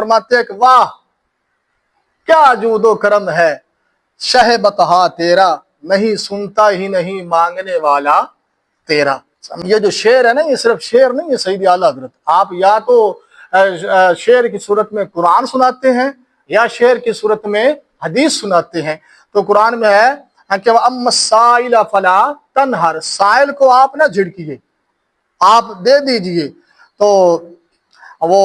فرماتے ہیں کہ واہ کیا جود و کرم ہے شہ بتہا تیرا، نہیں سنتا ہی نہیں مانگنے والا تیرا۔ یہ جو شعر ہے نا، یہ صرف شعر نہیں ہے سید اعلیٰ حضرت، آپ یا تو شعر کی صورت میں قرآن سناتے ہیں یا شعر کی صورت میں حدیث سناتے ہیں۔ تو قرآن میں ہے کہ وَأَمَّا السَّائِلَ فَلَا تَنْهَرْ، سائل کو آپ نہ جھڑکیے، آپ دے دیجئے۔ تو وہ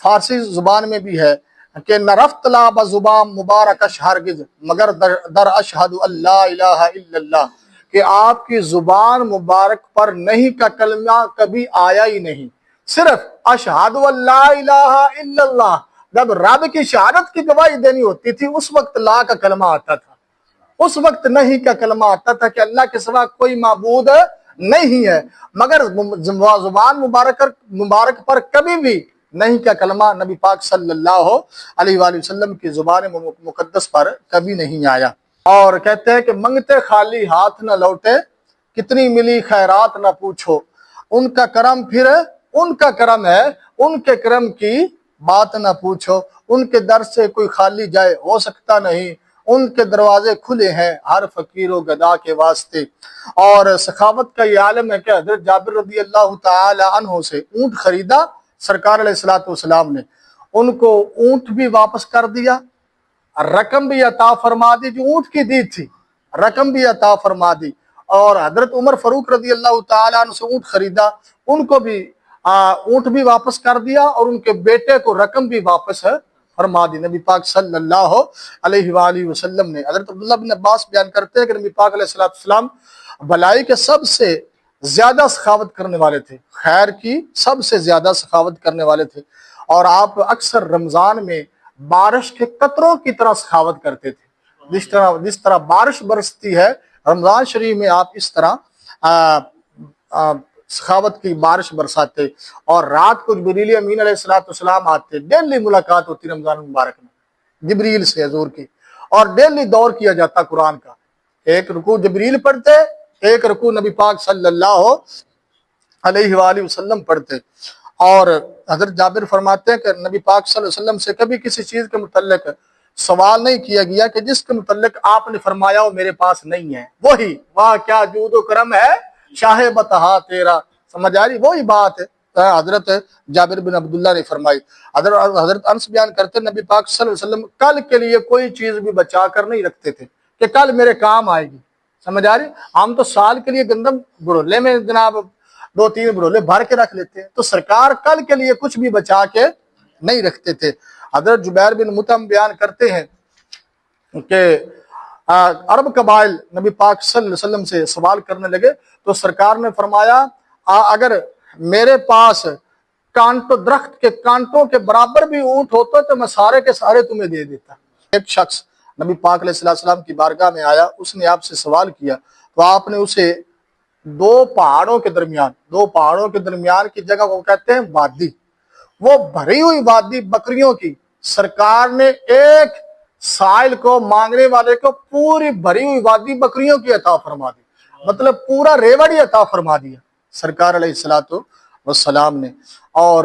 فارسی زبان میں بھی ہے کہ نرفت لا بزبان مبارکش ہرگز مگر در اشہد اللہ الہ الا اللہ، کہ آپ کی زبان مبارک پر نہیں کا کلمہ کبھی آیا ہی نہیں، صرف اشہد اللہ الہ الا اللہ، جب رب کی شہادت کی گواہی دینی ہوتی تھی اس وقت لا کا کلمہ آتا تھا، اس وقت نہیں کا کلمہ آتا تھا کہ اللہ کے سوا کوئی معبود نہیں ہے، مگر زبان مبارک پر کبھی بھی نہیں کا کلمہ نبی پاک صلی اللہ علیہ وآلہ وسلم کی زبان مقدس پر کبھی نہیں آیا۔ اور کہتے ہیں کہ منگتے خالی ہاتھ نہ لوٹے، کتنی ملی خیرات نہ پوچھو، ان کا کرم پھر ان کا کرم ہے، ان کے کرم کی بات نہ پوچھو، ان کے در سے کوئی خالی جائے ہو سکتا نہیں، ان کے دروازے کھلے ہیں ہر فقیر و گدا کے واسطے۔ اور سخاوت کا یہ عالم ہے کہ حضرت جابر رضی اللہ تعالی عنہ سے اونٹ خریدا سرکار علیہ السلام نے، ان کو اونٹ بھی واپس کر دیا، رقم بھی عطا فرما دی، جو اونٹ کی دی تھی رقم بھی عطا فرما دی، اور حضرت عمر فاروق رضی اللہ تعالی عنہ سے اونٹ خریدا، ان کو بھی اونٹ بھی واپس کر دیا اور ان کے بیٹے کو رقم بھی واپس فرما دی نبی پاک صلی اللہ علیہ وآلہ وسلم نے۔ حضرت عبداللہ بن عباس بیان کرتے ہیں کہ نبی پاک علیہ السلام بھلائی کے سب سے زیادہ سخاوت کرنے والے تھے، خیر کی سب سے زیادہ سخاوت کرنے والے تھے، اور آپ اکثر رمضان میں بارش کے قطروں کی طرح سخاوت کرتے تھے، جس طرح بارش برستی ہے رمضان شریف میں آپ اس طرح سخاوت کی بارش برساتے، اور رات کو جبریل امین علیہ السلام آتے، ڈیلی ملاقات ہوتی رمضان مبارک میں جبریل سے حضور کی، اور ڈیلی دور کیا جاتا قرآن کا، ایک رکوع جبریل پڑھتے، ایک رکوع نبی پاک صلی اللہ علیہ وآلہ وسلم پڑھتے۔ اور حضرت جابر فرماتے ہیں کہ نبی پاک صلی اللہ علیہ وسلم سے کبھی کسی چیز کے متعلق سوال نہیں کیا گیا کہ جس کے متعلق آپ نے فرمایا وہ میرے پاس نہیں ہے، وہی واہ کیا جود و کرم ہے شاہ بتہا تیرا، سمجھ آ رہی؟ وہی بات ہے حضرت جابر بن عبداللہ نے فرمائی۔ حضرت انس بیان کرتے نبی پاک صلی اللہ علیہ وسلم کل کے لیے کوئی چیز بھی بچا کر نہیں رکھتے تھے کہ کل میرے کام آئے گی، سمجھ آ رہی؟ ہم تو سال کے لیے گندم بڑولے میں جناب 2-3 بڑولے بھر کے رکھ لیتے ہیں، تو سرکار کل کے لیے کچھ بھی بچا کے نہیں رکھتے تھے۔ حضرت جبیر بن مطعم بیان کرتے ہیں کہ عرب قبائل نبی پاک صلی اللہ علیہ وسلم سے سوال کرنے لگے تو سرکار نے فرمایا اگر میرے پاس درخت کے کانٹوں کے برابر بھی اونٹ ہوتا تو میں سارے کے سارے تمہیں دے دیتا۔ ایک شخص نبی پاک علیہ السلام کی بارگاہ میں آیا، اس نے آپ سے سوال کیا تو آپ نے اسے دو پہاڑوں کے درمیان کی جگہ کو کہتے ہیں وادی، وہ بھری ہوئی وادی بکریوں کی، سرکار نے ایک سائل کو مانگنے والے کو پوری بھری ہوئی وادی بکریوں کی عطا فرما دی، مطلب پورا ریوڑی عطا فرما دیا سرکار علیہ السلام نے۔ اور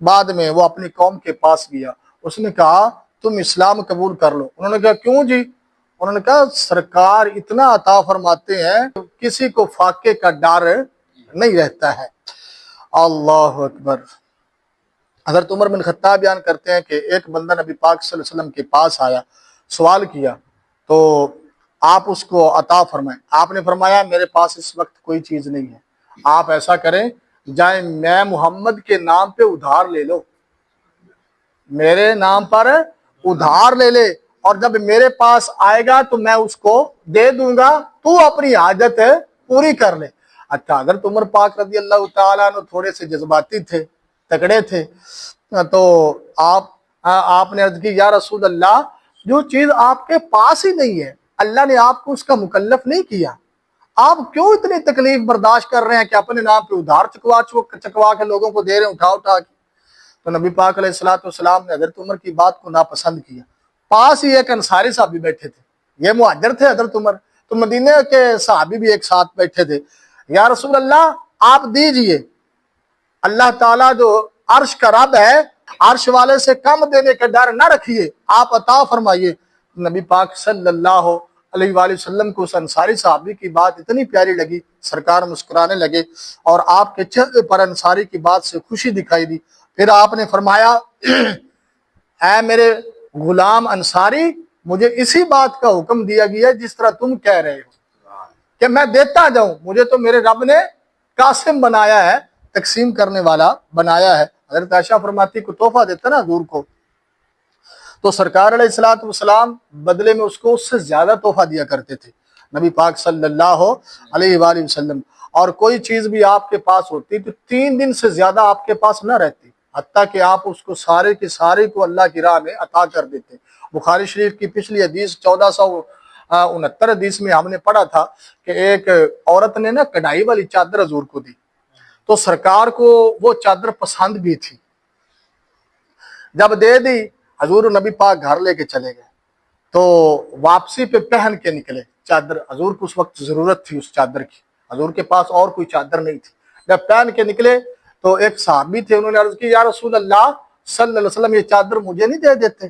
بعد میں وہ اپنی قوم کے پاس گیا، اس نے کہا تم اسلام قبول کر لو، انہوں نے کہا کیوں جی؟ انہوں نے کہا سرکار اتنا عطا فرماتے ہیں کسی کو فاقے کا ڈر نہیں رہتا ہے۔ اللہ اکبر۔ حضرت عمر بن خطاب بیان کرتے ہیں کہ ایک بندہ نبی پاک صلی اللہ علیہ وسلم کے پاس آیا، سوال کیا تو آپ اس کو عطا فرمائیں، آپ نے فرمایا میرے پاس اس وقت کوئی چیز نہیں ہے، آپ ایسا کریں جائیں میں محمد کے نام پہ ادھار لے لو، میرے نام پر ادھار لے لے، اور جب میرے پاس آئے گا تو میں اس کو دے دوں گا، تو اپنی حاجت پوری کر لے۔ اچھا، حضرت عمر پاک رضی اللہ تعالیٰ عنہ تھوڑے سے جذباتی تھے، تکڑے تھے، تو آپ نے عرض کی یا رسول اللہ جو چیز آپ کے پاس ہی نہیں ہے اللہ نے آپ کو اس کا مکلف نہیں کیا، آپ کیوں اتنی تکلیف برداشت کر رہے ہیں کہ اپنے نام پہ ادھار چکوا کے لوگوں کو دے رہے ہیں اٹھا کے؟ تو نبی پاک علیہ السلام نے حضرت عمر کی بات کو ناپسند کیا۔ پاس ہی ایک انصاری صحابی بیٹھے تھے، یہ مہاجر تھے حضرت عمر، تو مدینے کے صحابی بھی ایک ساتھ بیٹھے تھے۔ یا رسول اللہ آپ دیجئے، اللہ تعالیٰ جو عرش کا رب ہے عرش والے سے کم دینے کا ڈر نہ رکھیے، آپ عطا فرمائیے۔ نبی پاک صلی اللہ علیہ وآلہ وسلم کو اس انصاری صحابی کی بات اتنی پیاری لگی، سرکار مسکرانے لگے اور آپ کے چہرے پر انصاری کی بات سے خوشی دکھائی دی۔ پھر آپ نے فرمایا اے میرے غلام انصاری، مجھے اسی بات کا حکم دیا گیا ہے جس طرح تم کہہ رہے ہو کہ میں دیتا جاؤں، مجھے تو میرے رب نے قاسم بنایا ہے، تقسیم کرنے والا بنایا ہے۔ حضرت عائشہ فرماتی کو تحفہ دیتا نا حضور کو، تو سرکار علیہ الصلوۃ والسلام بدلے میں اس کو اس سے زیادہ تحفہ دیا کرتے تھے، نبی پاک صلی اللہ علیہ وآلہ وسلم۔ اور کوئی چیز بھی آپ کے پاس ہوتی تو 3 دن سے زیادہ آپ کے پاس نہ رہتی، حتیٰ کہ آپ اس کو سارے کے سارے کو اللہ کی راہ میں عطا کر دیتے۔ بخاری شریف کی پچھلی حدیث 1469 حدیث میں ہم نے پڑھا تھا کہ ایک عورت نے نا کڑھائی والی چادر حضور کو دی، تو سرکار کو وہ چادر پسند بھی تھی۔ جب دے دی، حضور نبی پاک گھر لے کے چلے گئے، تو واپسی پہ پہن کے نکلے چادر، حضور کو اس وقت ضرورت تھی اس چادر کی، حضور کے پاس اور کوئی چادر نہیں تھی۔ جب پہن کے نکلے تو ایک صحابی تھے، انہوں نے عرض کی یا رسول اللہ صلی اللہ علیہ وسلم یہ چادر مجھے نہیں دے دیتے؟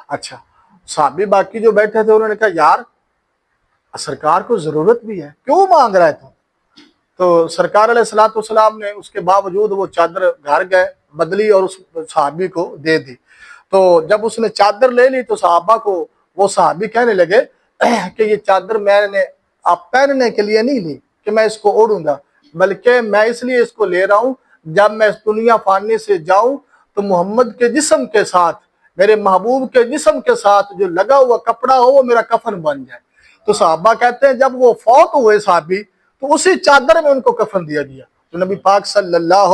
اچھا، صحابی باقی جو بیٹھے تھے انہوں نے کہا یار سرکار کو ضرورت بھی ہے، کیوں مانگ رہا ہے تو سرکار علیہ الصلوۃ والسلام نے اس کے باوجود وہ چادر گھر گئے، بدلی اور اس صحابی کو دے دی۔ تو جب اس نے چادر لے لی تو صحابہ کو وہ صحابی کہنے لگے کہ یہ چادر میں نے آپ پہننے کے لیے نہیں لی کہ میں اس کو اوڑھوں گا، بلکہ میں اس لیے اس کو لے رہا ہوں جب میں اس دنیا فانی سے جاؤں تو محمد کے جسم کے ساتھ، میرے محبوب کے جسم کے ساتھ جو لگا ہوا کپڑا ہو وہ میرا کفن بن جائے۔ تو صحابہ کہتے ہیں جب وہ فوت ہوئے صحابی تو اسی چادر میں ان کو کفن دیا گیا جو نبی پاک صلی اللہ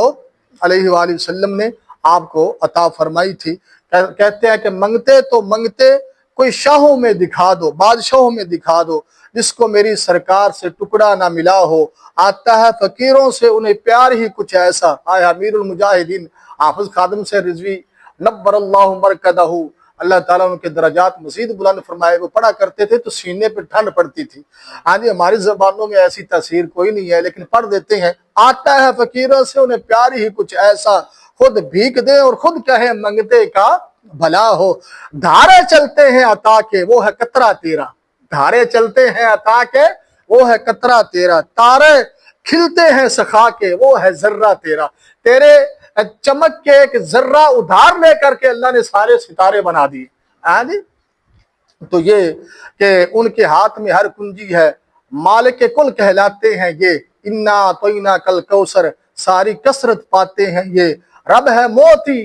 علیہ وآلہ وسلم نے آپ کو عطا فرمائی تھی۔ کہتے ہیں کہ منگتے تو منگتے کوئی شاہوں میں دکھا دو، بادشاہوں میں دکھا دو، جس کو میری سرکار سے ٹکڑا نہ ملا ہو، آتا ہے فقیروں سے انہیں پیار ہی کچھ ایسا۔ آئے امیر المجاہدین حافظ خادم سے رضوی نبر اللہ مرکدہ، اللہ تعالیٰ ان کے درجات مزید بلند فرمائے، وہ پڑھا کرتے تھے تو سینے پہ ٹھنڈ پڑتی تھی۔ ہاں جی، ہماری زبانوں میں ایسی تاثیر کوئی نہیں ہے لیکن پڑھ دیتے ہیں، آتا ہے فقیروں سے انہیں پیار ہی کچھ ایسا، خود بھیک دے اور خود کہے منگتے کا بھلا ہو، دھارے چلتے ہیں عطا کے وہ ہے قطرہ تیرا، دھارے چلتے ہیں عطا کے وہ ہے قطرہ تیرا، تارے کھلتے ہیں سخا کے وہ ہے ذرہ تیرا۔ تیرے چمک کے ایک ذرہ ادھار لے کر کے اللہ نے سارے ستارے بنا دیے۔ ہاں جی، تو یہ کہ ان کے ہاتھ میں ہر کنجی ہے، مالک کل کہلاتے ہیں یہ، انا توینا کل کوثر، ساری کثرت پاتے ہیں یہ۔ رب ہے موتی،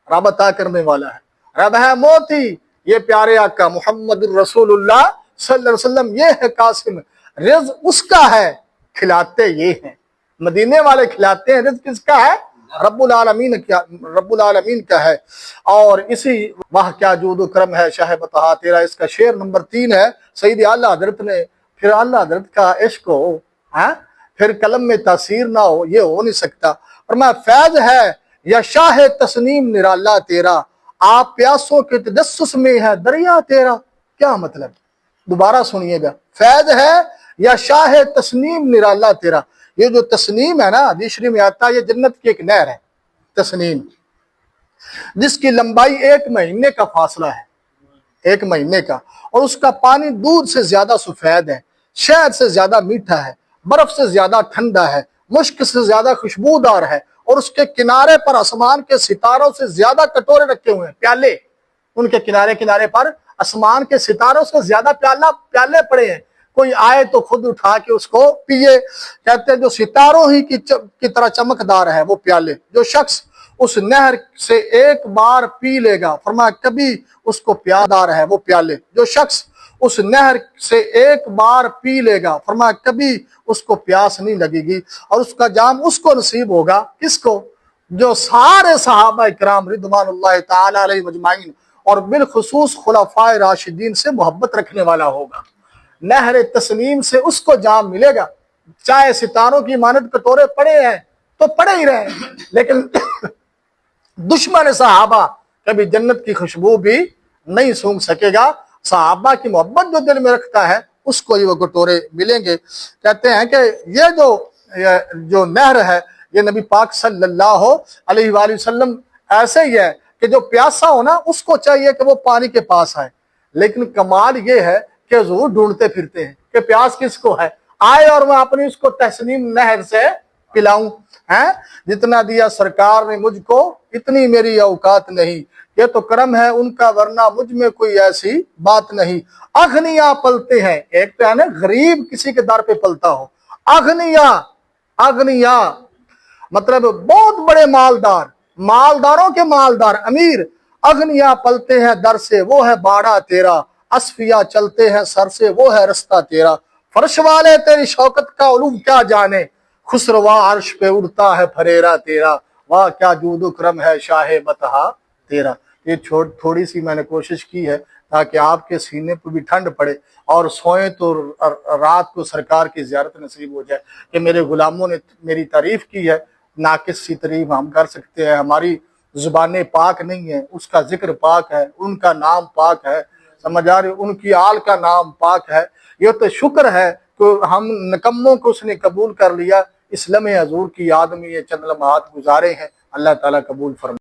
رب عطا کرنے والا ہے، رب ہے موتی، یہ پیارے آقا محمد الرسول اللہ صلی اللہ علیہ وسلم، یہ ہے قاسم، رزق اس کا ہے، کھلاتے یہ ہیں، مدینے والے کھلاتے ہیں، رزق کس کا ہے؟ رب العالمین کا ہے۔ اور اسی واہ کیا جود و کرم ہے شاہ بطحا تیرا، اس کا شعر نمبر 3 ہے۔ سید اعلیٰ حضرت نے، پھر اعلیٰ حضرت کا عشق ہو پھر قلم میں تاثیر نہ ہو، یہ ہو نہیں سکتا۔ فرمایا فیض ہے یا شاہ تسنیم نرالا تیرا، آپ پیاسوں کے تجسس میں ہے دریا تیرا۔ کیا مطلب؟ دوبارہ سنیے گا، فیض ہے یا شاہ تسنیم نرالا تیرا، یہ جو تسنیم ہے نا حدیث شریف میں آتا ہے، یہ جنت کی ایک نہر ہے تسنیم، جس کی لمبائی 1 مہینے کا فاصلہ ہے، 1 مہینے کا، اور اس کا پانی دودھ سے زیادہ سفید ہے، شہد سے زیادہ میٹھا ہے، برف سے زیادہ ٹھنڈا ہے، مشک سے زیادہ خوشبودار ہے، اور اس کے کنارے پر آسمان کے ستاروں سے زیادہ کٹورے رکھے ہوئے ہیں، پیالے، ان کے کنارے کنارے پر آسمان کے ستاروں سے زیادہ پیالے پڑے ہیں، کوئی آئے تو خود اٹھا کے اس کو پیے۔ کہتے ہیں جو ستاروں ہی کی طرح چمکدار ہے وہ پیالے، جو شخص اس نہر سے ایک بار پی لے گا، فرمایا کبھی اس کو پیادار ہے وہ پیالے، جو شخص اس نہر سے ایک بار پی لے گا، فرمایا کبھی اس کو پیاس نہیں لگے گی، اور اس کا جام اس کو نصیب ہوگا، کس کو؟ جو سارے صحابہ اکرام رضوان اللہ تعالی علیہ مجمعین اور بالخصوص خلفائے راشدین سے محبت رکھنے والا ہوگا۔ نہر تسنیم سے اس کو جام ملے گا، چاہے ستاروں کی مانند کٹورے پڑے ہیں تو پڑے ہی رہے، لیکن دشمن صحابہ کبھی جنت کی خوشبو بھی نہیں سونگھ سکے گا۔ صحابہ کی محبت جو دل میں رکھتا ہے اس کو ہی وہ کٹورے ملیں گے۔ کہتے ہیں کہ یہ جو نہر ہے یہ نبی پاک صلی اللہ علیہ وآلہ وسلم ایسے ہی ہے کہ جو پیاسا ہو نا اس کو چاہیے کہ وہ پانی کے پاس آئے، لیکن کمال یہ ہے کہ حضور ڈھونڈتے پھرتے ہیں کہ پیاس کس کو ہے، آئے اور میں اپنی اس کو تسنیم نہر سے پلاؤں. جتنا دیا سرکار نے مجھ کو اتنی میری اوقات نہیں، یہ تو کرم ہے ان کا ورنہ مجھ میں کوئی ایسی بات نہیں. اغنیا پلتے ہیں، ایک تو ہے نا غریب کسی کے در پہ پلتا ہو، اغنیا مطلب بہت بڑے مالدار، مالداروں کے مالدار امیر. اغنیا پلتے ہیں در سے وہ ہے باڑا تیرا، اصفیا چلتے ہیں سر سے وہ ہے رستہ تیرا. فرش والے تیری شوکت کا علوم کیا جانے، خسروا عرش پہ اڑتا ہے پھریرا تیرا. واہ کیا جود و کرم ہے شاہ بتہا تیرا. یہ تھوڑی سی میں نے کوشش کی ہے تاکہ آپ کے سینے پہ بھی ٹھنڈ پڑے اور سوئیں تو رات کو سرکار کی زیارت نصیب ہو جائے کہ میرے غلاموں نے میری تعریف کی ہے. ناقص سی تعریف ہم کر سکتے ہیں، ہماری زبانیں پاک نہیں ہیں، اس کا ذکر پاک ہے، ان کا نام پاک ہے، سمجھ آ رہے، ان کی آل کا نام پاک ہے. یہ تو شکر ہے کہ ہم نکموں کو اس نے قبول کر لیا. اس لمحے حضور کی یاد میں یہ چند لمحات گزارے ہیں، اللہ تعالیٰ قبول فرمائے.